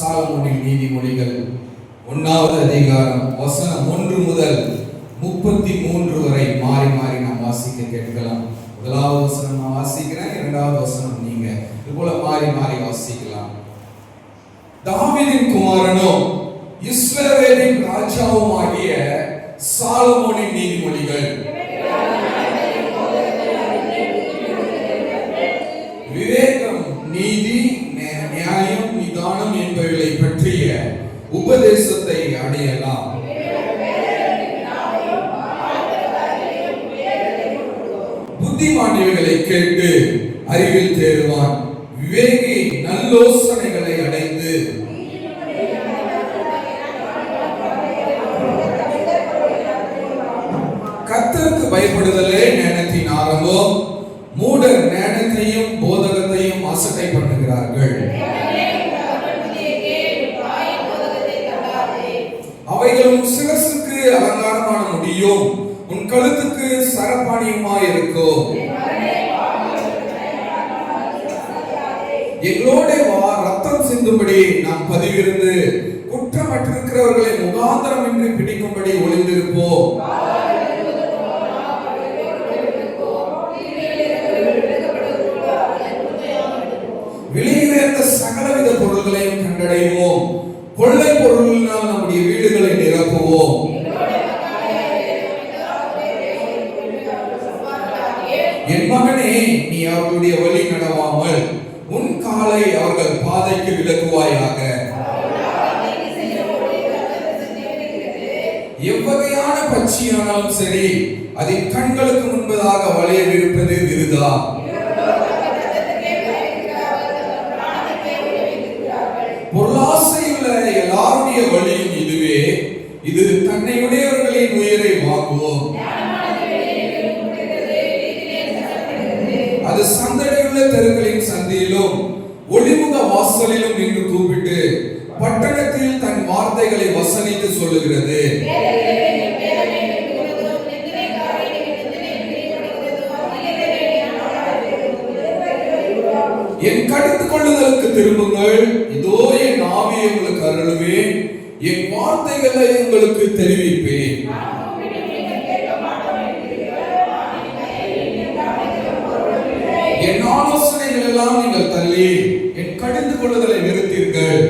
சாலமோனின் நீதிமொழிகள் 1வது அதிகாரம் வசனம் 1 முதல் 33 வரை மாறி மாறி நாம் வாசிக்க கேட்கலாம். 1வது வசனம் நான் வாசிக்கிறேன், 2வது வசனம் நீங்க இது போல மாறி மாறி வாசிக்கலாம். தாவீதின் குமாரனும் இஸ்ரவேலின் ராஜாவும் ஆகிய சாலமோனின் நீதிமொழிகள். விவேகம், நீதி, நியாயம், நிதானம் என்பவைகளை பற்றிய உபதேசத்தை அடையலாம். புத்திமானியர்களை கேட்டு அறிவில் தேடுவான். விவேகி நல்லோசனைகளை அடைந்து கர்த்தருக்கு பயப்படுதலே ஞானத்தின் ஆரம்பம். மூடர் ஞானத்தையும் போதகத்தையும் அசட்டை பண்ணுகிறார்கள். அவைகளும் சிரசுக்கு அலங்காரமான முடியும், உன் கழுத்துக்கு சரப்பாணியுமாய் இருக்கும். எங்களோட வா, ரத்தம் சிந்தும்படி நாம் பதிவிருந்து குற்றமற்றிருக்கிறவர்களை முகாந்திரமின்றி பிடிக்கும்படி ஒளிந்திருப்போம். விலையுயர்ந்த சகலவித பொருள்களையும் கண்டடைவோம். கொள்ளை பொருளினால் நம்முடைய வீடுகளை நிரப்புவோம். என் மகனே, நீ அவர்களுடைய வழி நடவாமல் உன் காலை அவர்கள் பாதைக்கு விலக்குவாயாக. எவ்வகையான பட்சியானாலும் சரி, அதன் கண்களுக்கு முன்பதாக வளைய விருப்பது விருதா. பொருளாசையுள்ள எல்லாருடைய வழியும் இதுவே, இது தன்னையுடையவர்களின் உயிரை வாங்குவோம். அது சந்தடியுள்ள தெருக்களின் சந்தியிலும் ஒளிமுக வாசலிலும் நின்று கூப்பிட்டு பட்டணத்தில் தன் வார்த்தைகளை வசனித்து சொல்லுகிறது. என் கடிந்து கொள்ளுதலுக்கு திரும்புங்கள், இதோ என் ஆவியை உங்களுக்கு அருளுவேன், என் வார்த்தைகளை உங்களுக்கு தெரிவிப்பேன். என் ஆலோசனைகள் எல்லாம் நீங்கள் தள்ளி என் கடிந்து கொள்ளுதலை நிறுத்தீர்கள்.